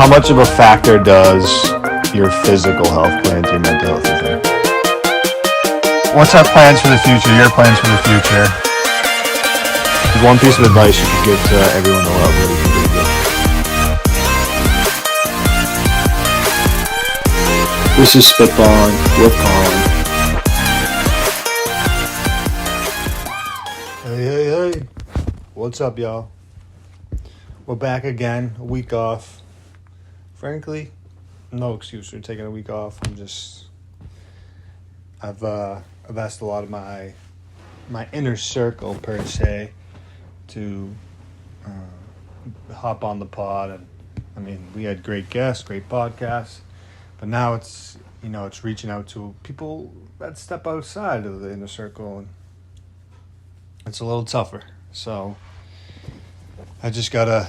How much of a factor does your physical health play into your mental health, you think? What's our plans for the future? Your plans for the future? One piece of advice you could give to everyone in the world, what do you think it would be? This is Spitballin with Colin. Hey. What's up, y'all? We're back again, a week off. Frankly, no excuse for taking a week off. I've asked a lot of my inner circle, per se, to hop on the pod. And I mean, we had great guests, great podcasts, but now it's reaching out to people that step outside of the inner circle, and it's a little tougher. So I just gotta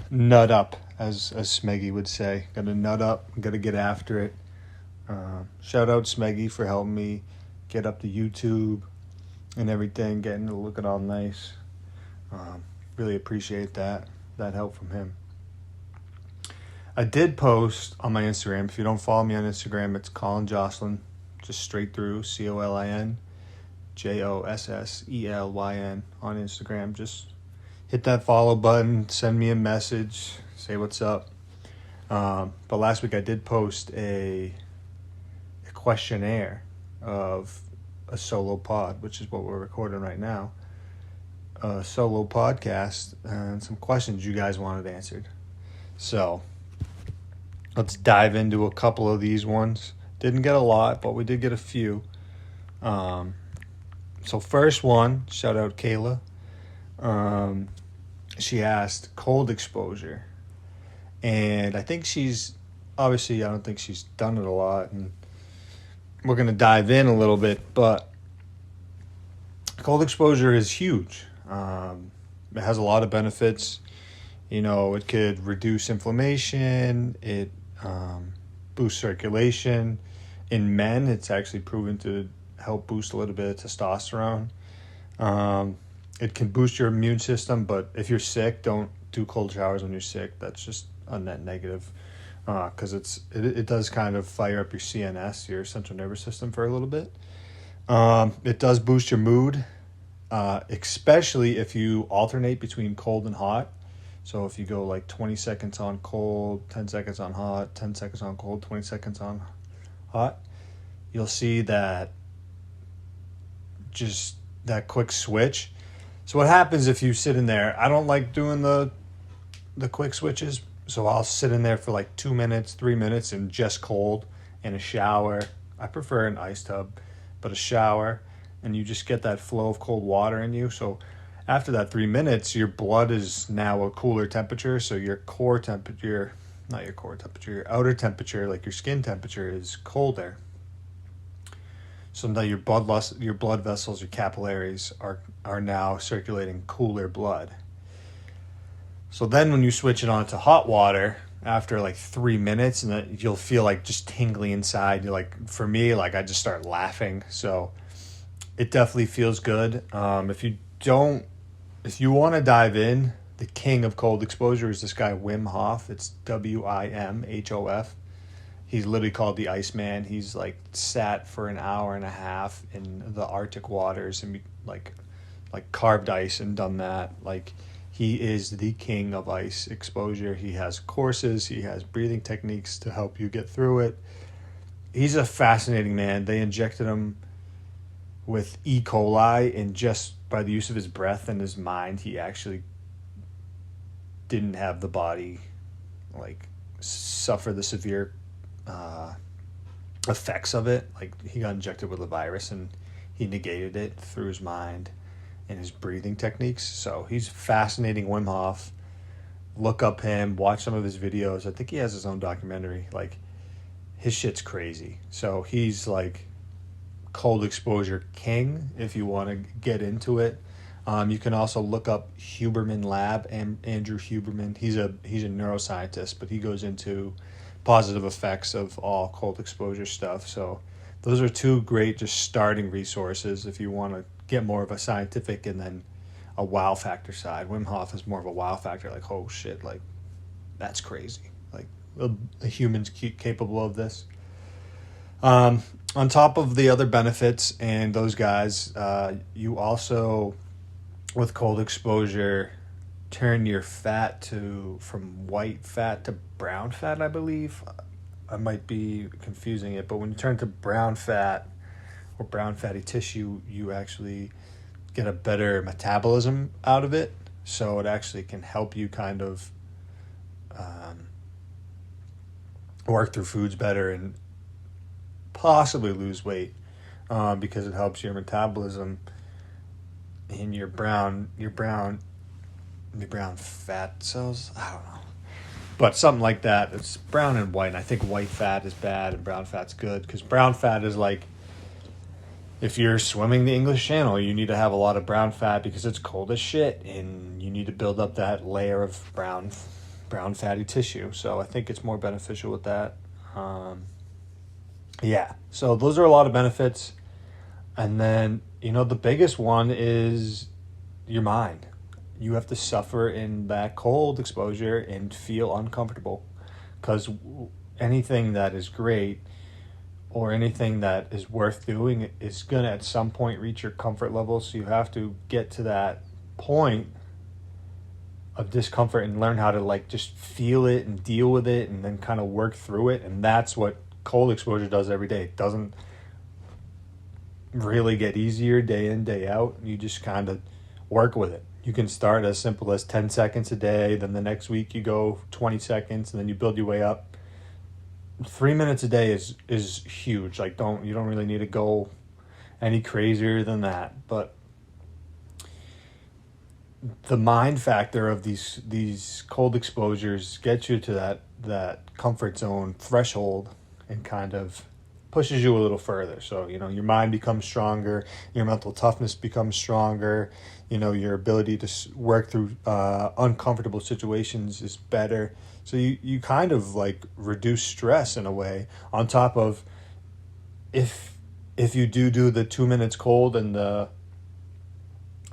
nut up, as Smeggy would say. Gotta nut up, gotta get after it. Shout out Smeggy for helping me get up to YouTube and everything, getting it looking all nice. Really appreciate that help from him. I did post on my Instagram. If you don't follow me on Instagram, it's Colin Jocelyn, just straight through, COLIN JOSSELYN on Instagram. Just hit that follow button, send me a message, say what's up. But last week I did post a questionnaire of a solo pod, which is what we're recording right now. A solo podcast and some questions you guys wanted answered. So let's dive into a couple of these ones. Didn't get a lot, but we did get a few. So first one, shout out Kayla. She asked cold exposure. And I think I don't think she's done it a lot. And we're going to dive in a little bit, but cold exposure is huge. It has a lot of benefits. It could reduce inflammation. It boosts circulation. In men, it's actually proven to help boost a little bit of testosterone. It can boost your immune system, but if you're sick, don't do cold showers when you're sick. That's just a net negative, because it does kind of fire up your CNS, your central nervous system, for a little bit. It does boost your mood, especially if you alternate between cold and hot. So if you go like 20 seconds on cold, 10 seconds on hot, 10 seconds on cold, 20 seconds on hot, you'll see that just that quick switch. So what happens if you sit in there? I don't like doing the quick switches, so I'll sit in there for like 2 minutes, 3 minutes, and just cold, and a shower. I prefer an ice tub, but a shower, and you just get that flow of cold water in you. So after that 3 minutes, your blood is now a cooler temperature, so your core temperature, not your core temperature, your outer temperature, like your skin temperature, is colder. So now your blood vessels, your capillaries are now circulating cooler blood. So then when you switch it on to hot water after like 3 minutes, and then you'll feel like just tingly inside. You're like, for me, like I just start laughing. So it definitely feels good. If you want to dive in, the king of cold exposure is this guy Wim Hof. It's WIMHOF. He's literally called the Iceman. He's like sat for an hour and a half in the Arctic waters and like carved ice and done that. Like, he is the king of ice exposure. He has courses. He has breathing techniques to help you get through it. He's a fascinating man. They injected him with E. coli, and just by the use of his breath and his mind, he actually didn't have the body like suffer the severe effects of it. Like, he got injected with a virus and he negated it through his mind and his breathing techniques. So he's fascinating. Wim Hof, look up him, watch some of his videos. I think he has his own documentary. Like, his shit's crazy. So he's like cold exposure king if you want to get into it. You can also look up Huberman Lab, and Andrew Huberman. He's a neuroscientist, but he goes into positive effects of all cold exposure stuff. So those are two great just starting resources if you want to get more of a scientific and then a wow factor side. Wim Hof is more of a wow factor, like, oh shit, like, that's crazy. Like, a human's capable of this. On top of the other benefits and those guys, you also, with cold exposure, turn your fat from white fat to brown fat, I believe. I might be confusing it, but when you turn to brown fat or brown fatty tissue, you actually get a better metabolism out of it. So it actually can help you kind of work through foods better and possibly lose weight, because it helps your metabolism in your brown fat cells. I don't know, but something like that. It's brown and white. And I think white fat is bad and brown fat's good, because brown fat is like, if you're swimming the English Channel, you need to have a lot of brown fat because it's cold as shit, and you need to build up that layer of brown fatty tissue. So I think it's more beneficial with that. Yeah, so those are a lot of benefits. And then, the biggest one is your mind. You have to suffer in that cold exposure and feel uncomfortable, because anything that is great or anything that is worth doing is going to at some point reach your comfort level. So you have to get to that point of discomfort and learn how to just feel it and deal with it and then kind of work through it. And that's what cold exposure does every day. It doesn't really get easier day in, day out. You just kind of work with it. You can start as simple as 10 seconds a day, then the next week you go 20 seconds, and then you build your way up. 3 minutes a day is huge. You don't really need to go any crazier than that. But the mind factor of these cold exposures gets you to that comfort zone threshold and kind of pushes you a little further. So, your mind becomes stronger, your mental toughness becomes stronger, your ability to work through uncomfortable situations is better. So you kind of reduce stress in a way, on top of if you do the 2 minutes cold and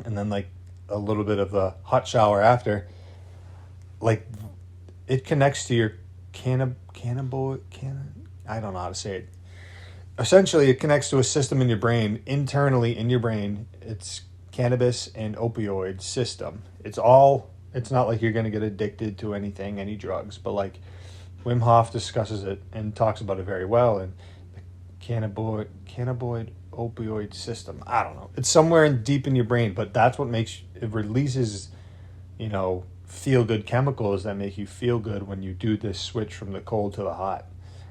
then a little bit of a hot shower after, it connects to your I don't know how to say it. Essentially, it connects to a system in your brain, internally in your brain. It's cannabis and opioid system. It's not like you're going to get addicted to anything, any drugs, but Wim Hof discusses it and talks about it very well. And the cannabinoid opioid system, I don't know. It's somewhere deep in your brain, but that's what it releases, feel good chemicals that make you feel good when you do this switch from the cold to the hot.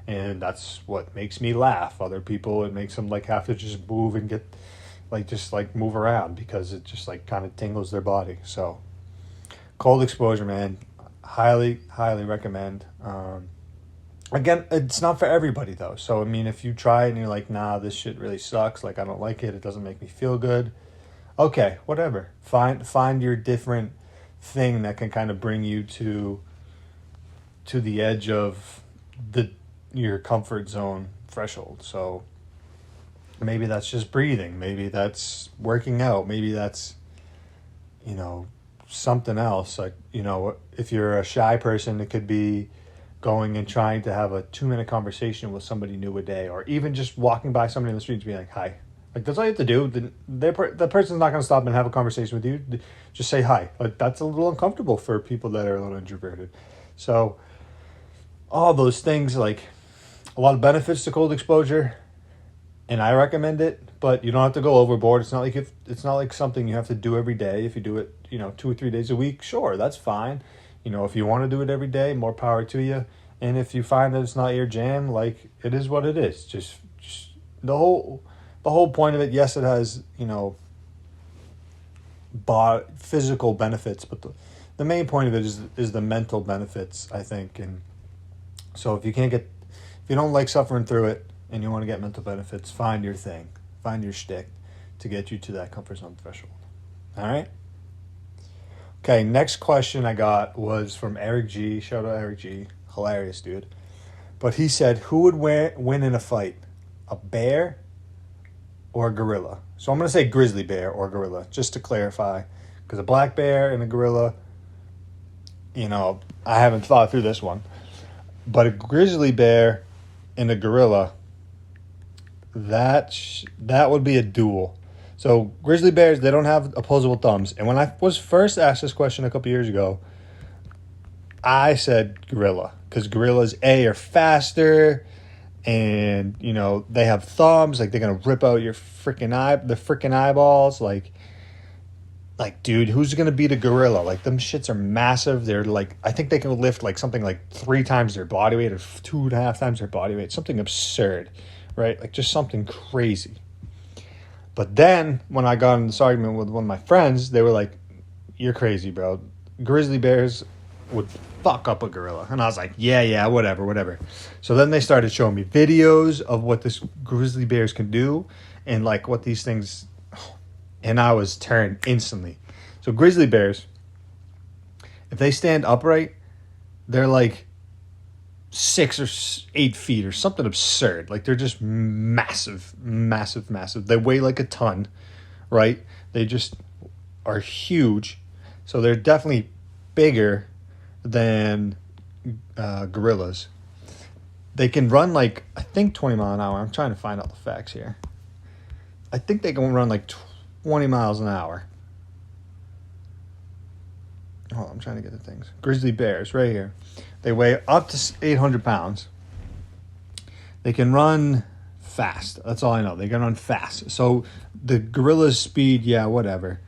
And that's what makes me laugh. Other people, it makes them have to just move and get move around, because it just kind of tingles their body. So cold exposure, man, highly recommend. Again, it's not for everybody though. So if you try it and you're nah, this shit really sucks, I don't like it, it doesn't make me feel good, okay, whatever, find your different thing that can kind of bring you to the edge of your comfort zone threshold. So maybe that's just breathing, maybe that's working out, maybe that's something else. If you're a shy person, it could be going and trying to have a 2-minute conversation with somebody new a day, or even just walking by somebody in the street and being hi. That's all you have to do. The person's not going to stop and have a conversation with you. Just say hi. That's a little uncomfortable for people that are a little introverted. So all those things, a lot of benefits to cold exposure, and I recommend it, but you don't have to go overboard. It's not like something you have to do every day. If you do it, 2 or 3 days a week, sure, that's fine. If you want to do it every day, more power to you. And if you find that it's not your jam, it is what it is. Just the whole point of it. Yes, it has physical benefits, but the main point of it is the mental benefits, I think. And so if you don't like suffering through it and you want to get mental benefits, find your thing, find your shtick to get you to that comfort zone threshold. All right. Okay, next question I got was from Eric G. Shout out Eric G. Hilarious dude. But he said, who would win in a fight? A bear or a gorilla? So I'm going to say grizzly bear or gorilla, just to clarify. Because a black bear and a gorilla, I haven't thought through this one. But a grizzly bear and a gorilla, that would be a duel. So grizzly bears, they don't have opposable thumbs. And when I was first asked this question a couple years ago, I said gorilla, because gorillas are faster, and they have thumbs. Like, they're gonna rip out your the freaking eyeballs. Like, dude, who's gonna beat a gorilla? Like, them shits are massive. They're like, I think they can lift like something like 3 times their body weight or 2.5 times their body weight. Something absurd, right? Like, just something crazy. But then when I got in this argument with one of my friends, they were like, "You're crazy, bro. Grizzly bears would fuck up a gorilla." And I was like, yeah, whatever. So then they started showing me videos of what this grizzly bears can do, and like what these things, and I was turned instantly. So grizzly bears, if they stand upright, they're like 6 or 8 feet or something absurd. Like, they're just massive. They weigh like a ton, right? They just are huge. So they're definitely bigger than gorillas. They can run like, I think 20 miles an hour. I'm trying to find out the facts here. I think they can run like 20 miles an hour. Oh, I'm trying to get the things. Grizzly bears, right here. They weigh up to 800 pounds. They can run fast. That's all I know. They can run fast. So the gorilla's speed, yeah, whatever.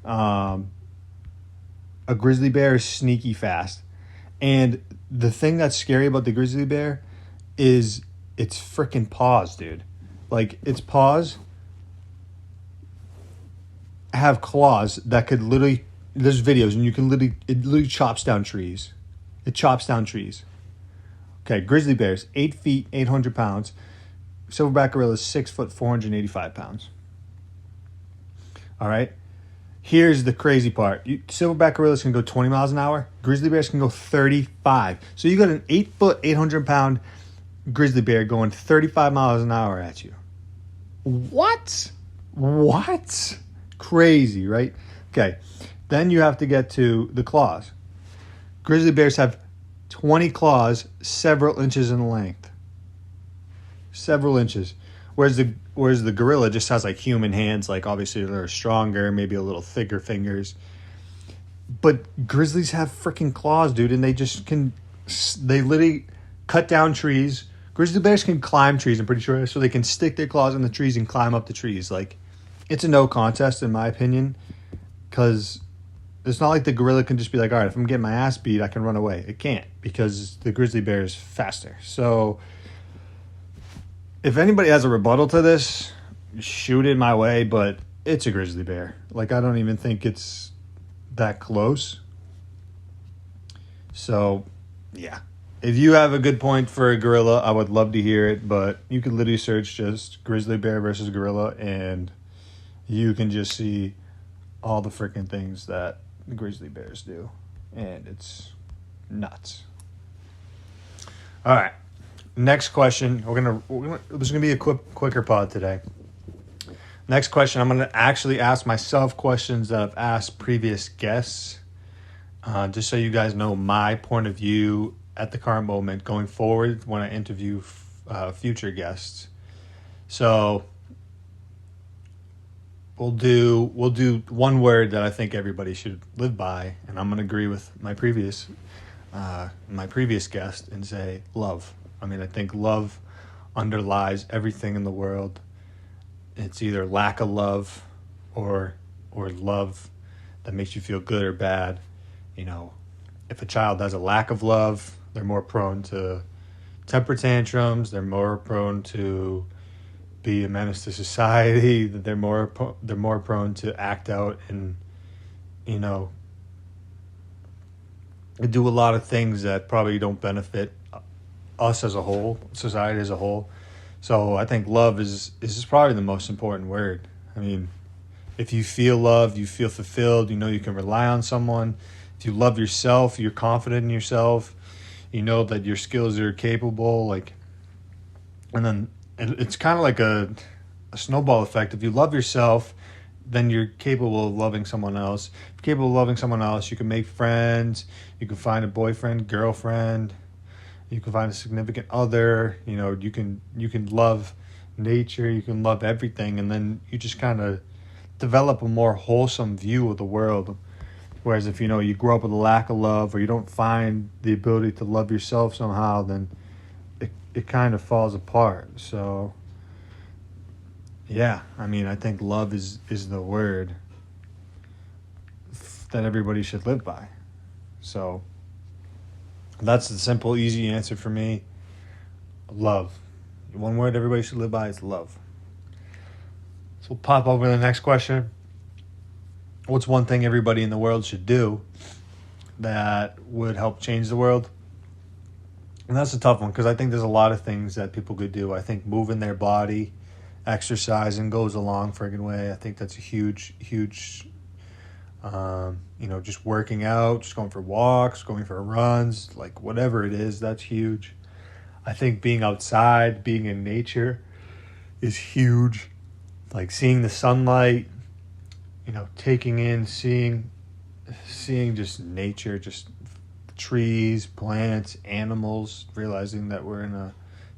A grizzly bear is sneaky fast. And the thing that's scary about the grizzly bear is its freaking paws, dude. Like, its paws have claws that could literally, there's videos, and you can literally, it literally chops down trees. It chops down trees. Okay, grizzly bears, 8 feet, 800 pounds. Silverback gorilla is 6 foot, 485 pounds. All right. Here's the crazy part. Silverback gorillas can go 20 miles an hour. Grizzly bears can go 35. So you got an 8 foot, 800 pound grizzly bear going 35 miles an hour at you. What? Crazy, right? Okay. Then you have to get to the claws. Grizzly bears have 20 claws, several inches in length. Several inches. Whereas the gorilla just has like human hands, like obviously they're stronger, maybe a little thicker fingers. But grizzlies have freaking claws, dude, and they literally cut down trees. Grizzly bears can climb trees, I'm pretty sure, so they can stick their claws in the trees and climb up the trees. Like, it's a no contest in my opinion, because it's not like the gorilla can just be like, all right, if I'm getting my ass beat, I can run away. It can't, because the grizzly bear is faster. So if anybody has a rebuttal to this, shoot it my way, but it's a grizzly bear. Like, I don't even think it's that close. So, yeah. If you have a good point for a gorilla, I would love to hear it, but you can literally search just grizzly bear versus gorilla, and you can just see all the freaking things that the grizzly bears do, and it's nuts. All right. Next question. This is gonna be a quicker pod today. Next question. I'm gonna actually ask myself questions that I've asked previous guests, just so you guys know my point of view at the current moment going forward when I interview future guests. So we'll do one word that I think everybody should live by, and I'm gonna agree with my previous guest and say love. I mean, I think love underlies everything in the world. It's either lack of love or love that makes you feel good or bad. You know, if a child has a lack of love, they're more prone to temper tantrums. They're more prone to be a menace to society. They're more prone to act out and, do a lot of things that probably don't benefit us as a whole, society as a whole. So I think love is probably the most important word. I mean, if you feel love, you feel fulfilled, you can rely on someone. If you love yourself, you're confident in yourself, you know that your skills are capable, and then it's kind of like a snowball effect. If you love yourself, then you're capable of loving someone else. If you're capable of loving someone else, you can make friends, you can find a boyfriend, girlfriend, You can find a significant other. You can love nature. You can love everything, and then you just kind of develop a more wholesome view of the world. Whereas if you grow up with a lack of love, or you don't find the ability to love yourself somehow, then it kind of falls apart. So yeah, I think love is the word that everybody should live by. So that's the simple, easy answer for me. Love. One word everybody should live by is love. So we'll pop over to the next question. What's one thing everybody in the world should do that would help change the world? And that's a tough one, because I think there's a lot of things that people could do. I think moving their body, exercising goes a long friggin' way. I think that's a huge just working out, just going for walks, going for runs, like whatever it is, that's huge. I think being outside, being in nature is huge. Like seeing the sunlight, taking in, seeing just nature, just trees, plants, animals, realizing that we're in a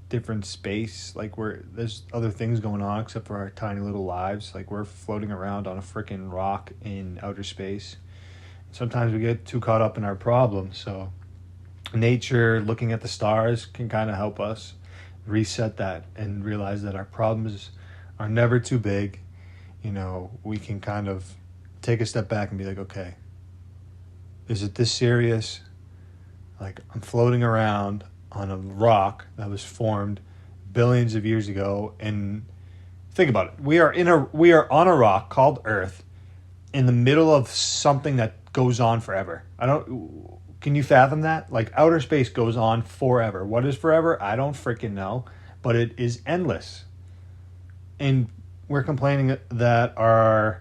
different space. Like there's other things going on except for our tiny little lives. Like we're floating around on a freaking rock in outer space. Sometimes we get too caught up in our problems. So nature, looking at the stars, can kind of help us reset that and realize that our problems are never too big. We can kind of take a step back and be like, okay, is it this serious? Like, I'm floating around on a rock that was formed billions of years ago, and think about it. We are on a rock called Earth in the middle of something that goes on forever. Can you fathom that? Like, outer space goes on forever. What is forever? I don't freaking know, but it is endless. And we're complaining that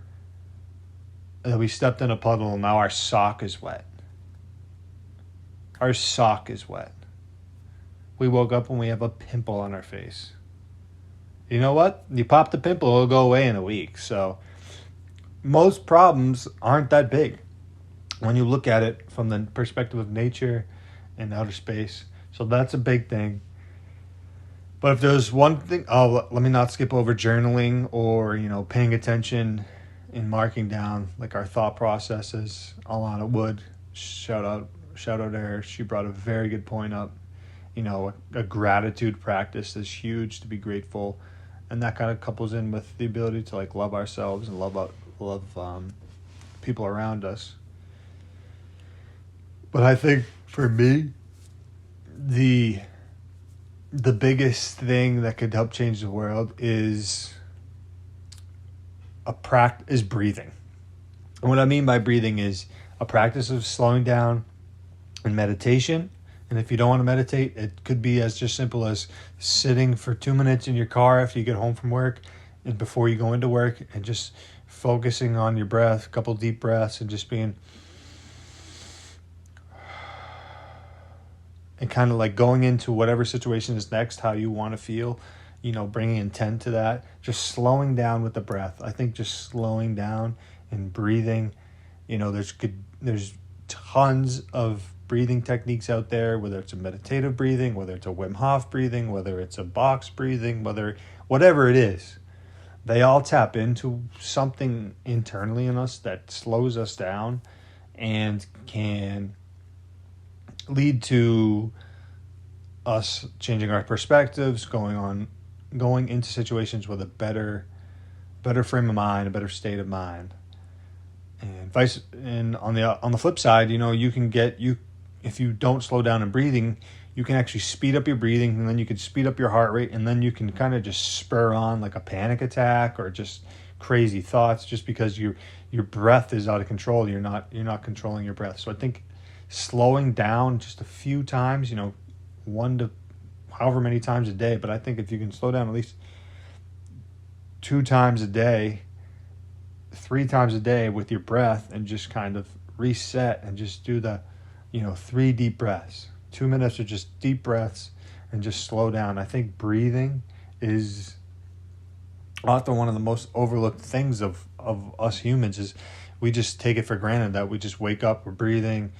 we stepped in a puddle and now our sock is wet. Our sock is wet. We woke up and we have a pimple on our face. You know what? You pop the pimple, it'll go away in a week. So most problems aren't that big when you look at it from the perspective of nature and outer space. So that's a big thing. But if there's one thing, let me not skip over journaling or, paying attention and marking down like our thought processes. Alana Wood, shout out to her. She brought a very good point up. A gratitude practice is huge, to be grateful. And that kind of couples in with the ability to like love ourselves and love people around us. But I think for me, the biggest thing that could help change the world is breathing. And what I mean by breathing is a practice of slowing down and meditation. And if you don't want to meditate, it could be as just simple as sitting for 2 minutes in your car after you get home from work and before you go into work, and just focusing on your breath, a couple deep breaths, and just being, and kind of like going into whatever situation is next, how you want to feel, bringing intent to that, just slowing down with the breath. I think just slowing down and breathing, there's tons of breathing techniques out there, whether it's a meditative breathing, whether it's a Wim Hof breathing, whether it's a box breathing, whatever it is, they all tap into something internally in us that slows us down and can lead to us changing our perspectives, going into situations with a better frame of mind, a better state of mind. And on the flip side, you can if you don't slow down in breathing, you can actually speed up your breathing, and then you can speed up your heart rate, and then you can kind of just spur on like a panic attack or just crazy thoughts, just because your breath is out of control. You're not controlling your breath. So I think slowing down just a few times, 1 to however many times a day, but I think if you can slow down at least 2 times a day, 3 times a day with your breath, and just kind of reset and just do the 3 deep breaths, 2 minutes of just deep breaths, and just slow down. I think breathing is often one of the most overlooked things of us humans. Is we just take it for granted that we just wake up, we're breathing,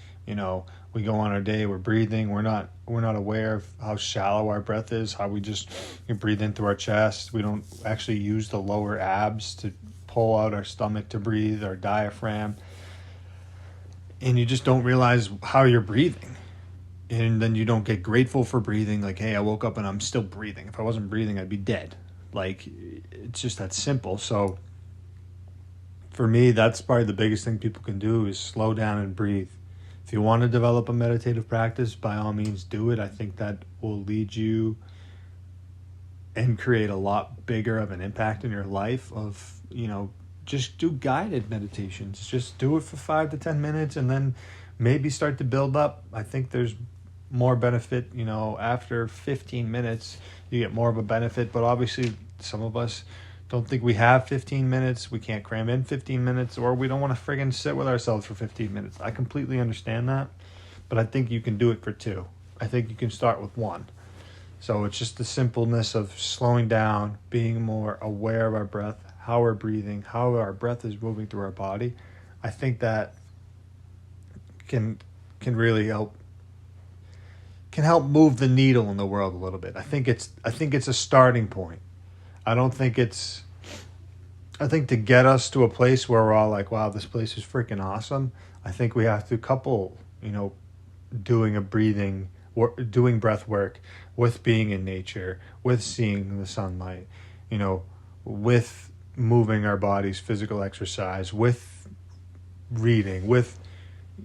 We go on our day, we're breathing, we're not aware of how shallow our breath is, how we just breathe in through our chest. We don't actually use the lower abs to pull out our stomach to breathe, our diaphragm. And you just don't realize how you're breathing. And then you don't get grateful for breathing. Like, hey, I woke up and I'm still breathing. If I wasn't breathing, I'd be dead. Like, it's just that simple. So for me, that's probably the biggest thing people can do is slow down and breathe. If you want to develop a meditative practice, by all means do it. I think that will lead you and create a lot bigger of an impact in your life of, just do guided meditations. Just do it for 5 to 10 minutes and then maybe start to build up. I think there's more benefit, after 15 minutes, you get more of a benefit. But obviously, some of us don't think we have 15 minutes. We can't cram in 15 minutes, or we don't want to friggin' sit with ourselves for 15 minutes. I completely understand that, but I think you can do it for 2. I think you can start with 1. So it's just the simpleness of slowing down, being more aware of our breath, how we're breathing, how our breath is moving through our body. I think that can really help move the needle in the world a little bit. I think it's a starting point. I think to get us to a place where we're all like, wow, this place is freaking awesome, I think we have to couple, doing breath work with being in nature, with seeing the sunlight, with moving our bodies, physical exercise, with reading, with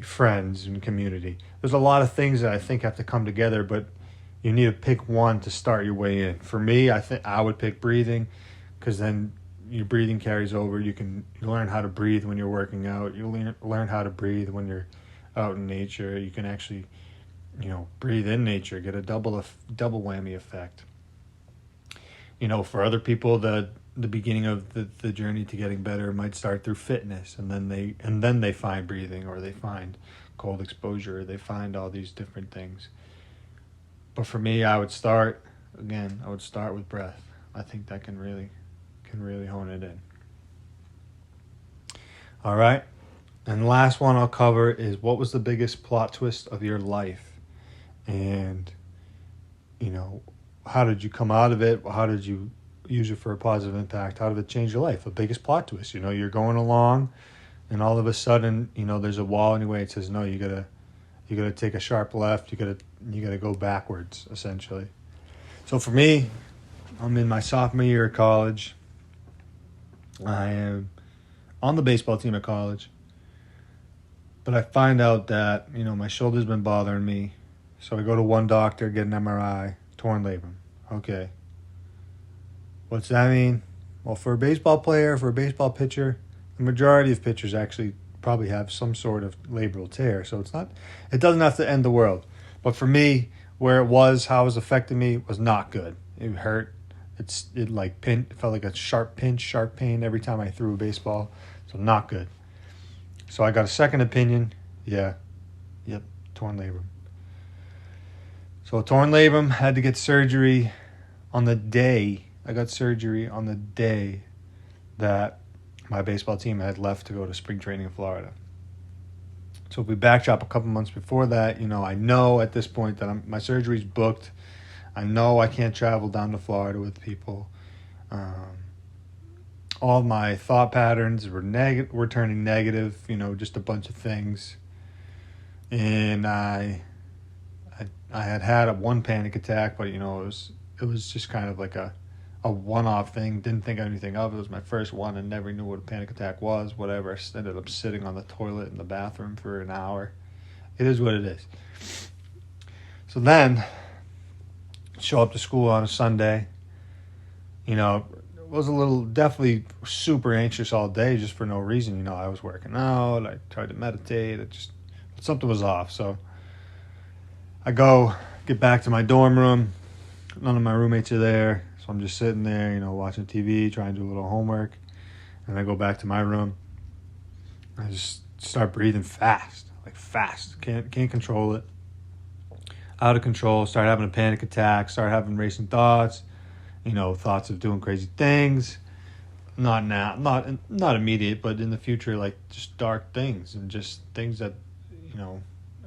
friends and community. There's a lot of things that I think have to come together, but you need to pick one to start your way in. For me, I think I would pick breathing, because then your breathing carries over. You learn how to breathe when you're working out. You learn how to breathe when you're out in nature. You can actually, breathe in nature, get a double whammy effect. For other people, the beginning of the journey to getting better might start through fitness, and then they find breathing, or they find cold exposure, or they find all these different things. But for me, I would start with breath. I think that can really hone it in. All right. And the last one I'll cover is, what was the biggest plot twist of your life? And, how did you come out of it? How did you use it for a positive impact? How did it change your life? The biggest plot twist, you're going along and all of a sudden, there's a wall in your way. It says, no, you gotta take a sharp left. You gotta go backwards, essentially. So for me, I'm in my sophomore year of college. I am on the baseball team at college. But I find out that, my shoulder's been bothering me. So I go to one doctor, get an MRI, torn labrum. Okay. What's that mean? Well, for a baseball player, for a baseball pitcher, the majority of pitchers actually probably have some sort of labral tear. So it doesn't have to end the world. But for me, how it was affecting me was not good. It hurt. It felt like a sharp pain every time I threw a baseball. So not good. So I got a second opinion. Torn labrum. So torn labrum, had to get surgery on the day. I got surgery on the day that my baseball team had left to go to spring training in Florida. So if we backdrop a couple months before that, I know at this point that my surgery's booked. I know I can't travel down to Florida with people. All my thought patterns were turning negative, just a bunch of things. And I had one panic attack, but it was just kind of like a one-off thing. Didn't think anything of it. It was my first one and never knew what a panic attack was, whatever. I ended up sitting on the toilet in the bathroom for an hour. It is what it is. So then, show up to school on a Sunday. Was definitely super anxious all day just for no reason. I was working out. I tried to meditate. Something was off. So I get back to my dorm room. None of my roommates are there. So I'm just sitting there, watching TV, trying to do a little homework. And I go back to my room. I just start breathing fast. Can't control it. Out of control. Start having a panic attack. Start having racing thoughts. Thoughts of doing crazy things. Not now, not immediate, but in the future, like just dark things and just things that,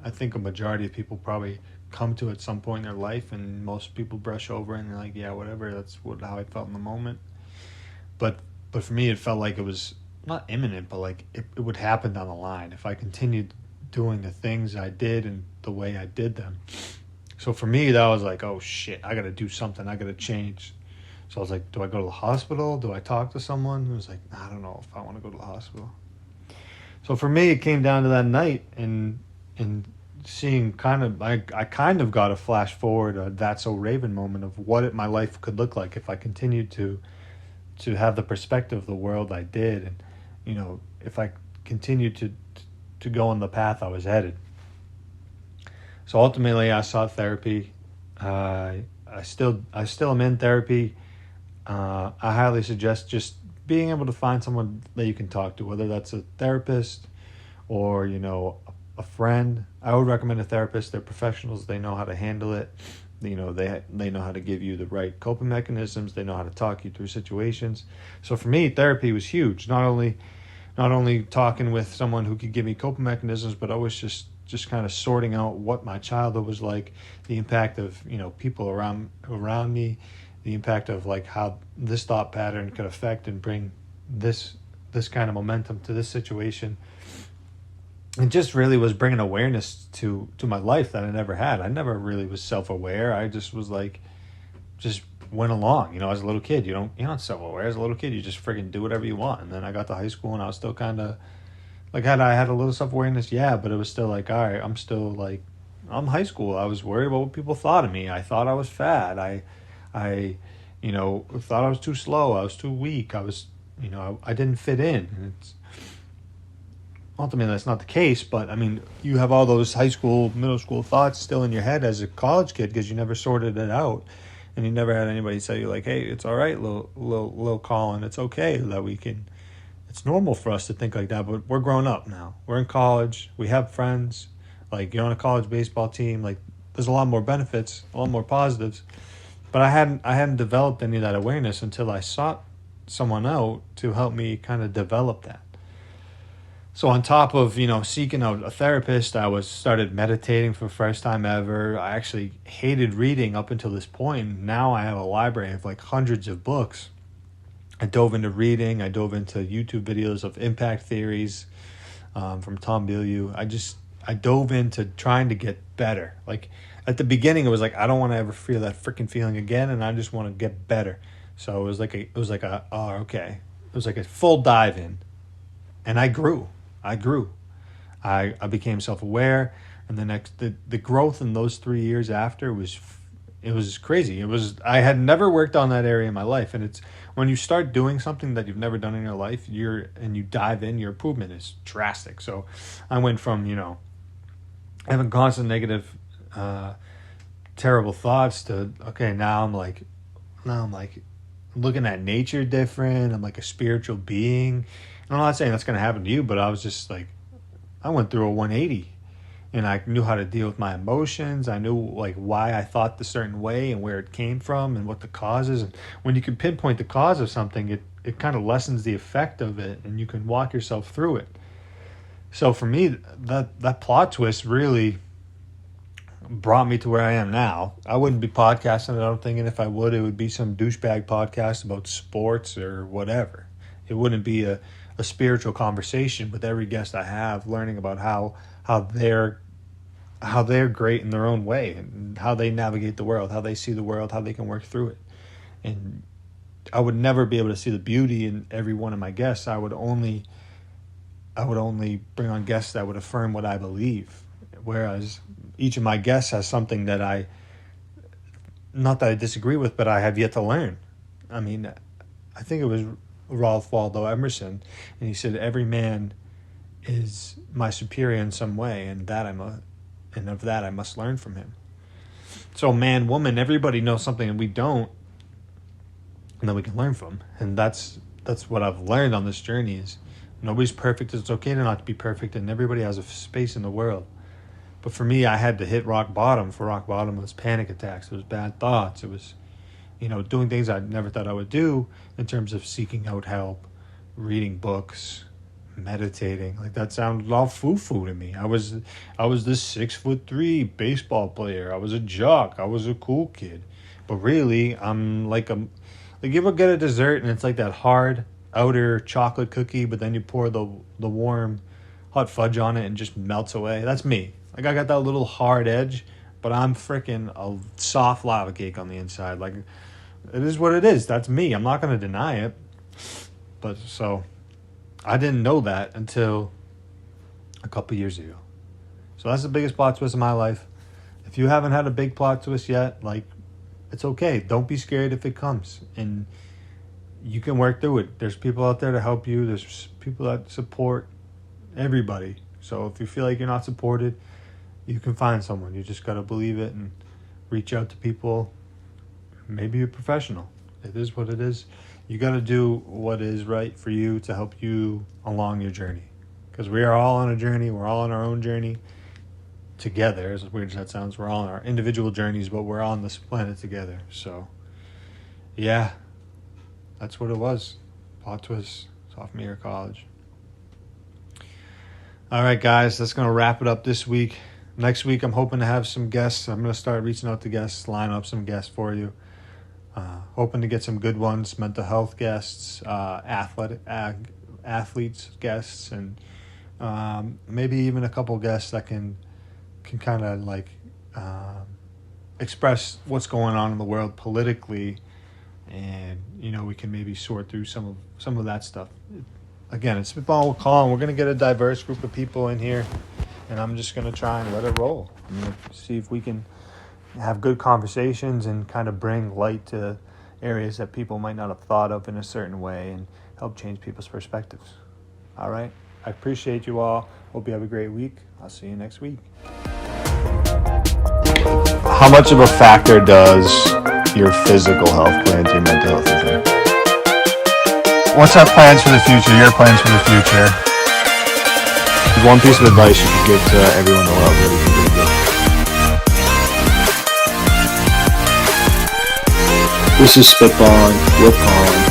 I think a majority of people probably come to at some point in their life, and most people brush over it and they're like, yeah, whatever. That's how I felt in the moment. But for me, it felt like it was not imminent, but like it would happen down the line if I continued doing the things I did and the way I did them. So for me, that was like, oh shit, I got to do something. I got to change. So I was like, do I go to the hospital? Do I talk to someone? It was like, I don't know if I want to go to the hospital. So for me, it came down to that night and seeing I kind of got a flash forward, a That's So Raven moment of what my life could look like if I continued to have the perspective of the world I did, and if I continued to go on the path I was headed. So ultimately, I sought therapy. I still am in therapy. I highly suggest just being able to find someone that you can talk to, whether that's a therapist or a friend. I would recommend a therapist. They're professionals. They know how to handle it. They know how to give you the right coping mechanisms. They know how to talk you through situations. So for me, therapy was huge. Not only talking with someone who could give me coping mechanisms, but I was just kind of sorting out what my childhood was like, the impact of people around me, the impact of like how this thought pattern could affect and bring this kind of momentum to this situation. It just really was bringing awareness to my life that I never had. I never really was self-aware. I just was like, just went along. As a little kid, you're not self-aware. As a little kid, you just freaking do whatever you want. And then I got to high school, and I was still kind of like, I had a little self-awareness, yeah, but it was still like, all right, I'm still like, I'm high school. I was worried about what people thought of me. I thought I was fat. I thought I was too slow. I was too weak. I was, I didn't fit in. And ultimately, that's not the case, but I mean, you have all those high school, middle school thoughts still in your head as a college kid because you never sorted it out, and you never had anybody tell you like, hey, it's all right, little Colin, it's okay that we can. It's normal for us to think like that, but we're grown up now. We're in college. We have friends. Like, you're on a college baseball team. Like, there's a lot more benefits, a lot more positives. But I hadn't developed any of that awareness until I sought someone out to help me kind of develop that. So on top of, seeking out a therapist, I started meditating for the first time ever. I actually hated reading up until this point. Now I have a library of like hundreds of books. I dove into reading. I dove into YouTube videos of impact theories from Tom Bilyeu. I dove into trying to get better. Like at the beginning, it was like, I don't want to ever feel that freaking feeling again, and I just want to get better. So it was like a full dive in, and I grew. I became self-aware, and the growth in those 3 years after was crazy. I had never worked on that area in my life, and it's when you start doing something that you've never done in your life, you dive in, your improvement is drastic. So I went from having constant negative, terrible thoughts to now I'm like looking at nature different. I'm like a spiritual being. And I'm not saying that's going to happen to you, but I was just like, I went through a 180. And I knew how to deal with my emotions. I knew like why I thought the certain way and where it came from and what the cause is. And when you can pinpoint the cause of something, it kind of lessens the effect of it, and you can walk yourself through it. So for me, that plot twist really brought me to where I am now. I wouldn't be podcasting, I don't think, and if I would, it would be some douchebag podcast about sports or whatever. It wouldn't be a spiritual conversation with every guest I have, learning about how they're great in their own way and how they navigate the world, how they see the world, how they can work through it. And I would never be able to see the beauty in every one of my guests. I would only bring on guests that would affirm what I believe. Whereas each of my guests has something that not that I disagree with, but I have yet to learn. I mean, I think it was Ralph Waldo Emerson, and he said, every man is my superior in some way, and of that I must learn from him. So man, woman, everybody knows something and we don't, and that we can learn from. And that's what I've learned on this journey is nobody's perfect. It's okay to not be perfect, and everybody has a space in the world. But for me, I had to hit rock bottom. For rock bottom, it was panic attacks. It was bad thoughts. It was, doing things I never thought I would do in terms of seeking out help, reading books, meditating. Like that sounded all foo-foo to me. I was this 6'3" baseball player. I was a jock. I was a cool kid. But really, I'm like you ever get a dessert and it's like that hard outer chocolate cookie, but then you pour the warm hot fudge on it and just melts away. That's me. Like I got that little hard edge, but I'm freaking a soft lava cake on the inside. Like it is what it is. That's me. I'm not gonna deny it. But so I didn't know that until a couple years ago. So that's the biggest plot twist of my life. If you haven't had a big plot twist yet, like, it's okay. Don't be scared if it comes. And you can work through it. There's people out there to help you. There's people that support everybody. So if you feel like you're not supported, you can find someone. You just got to believe it and reach out to people. Maybe a professional. It is what it is. You got to do what is right for you to help you along your journey. Because we are all on a journey. We're all on our own journey together. As weird as that sounds, we're all on our individual journeys, but we're on this planet together. So, yeah, that's what it was. Plot twist, sophomore year of college. All right, guys, that's going to wrap it up this week. Next week, I'm hoping to have some guests. I'm going to start reaching out to guests, line up some guests for you. Hoping to get some good ones, mental health guests, athletes guests, and maybe even a couple guests that can kind of like express what's going on in the world politically, and we can maybe sort through some of that stuff. Again, it's Spitballin with Colin. We're gonna get a diverse group of people in here, and I'm just gonna try and let it roll. See if we can have good conversations and kind of bring light to areas that people might not have thought of in a certain way and help change people's perspectives. All right. I appreciate you all. Hope you have a great week. I'll see you next week. How much of a factor does your physical health play into your mental health, you think? What's our plans for the future? Your plans for the future? One piece of advice you could give to everyone in the world. What do you think it would be? This is Spitballin with Colin.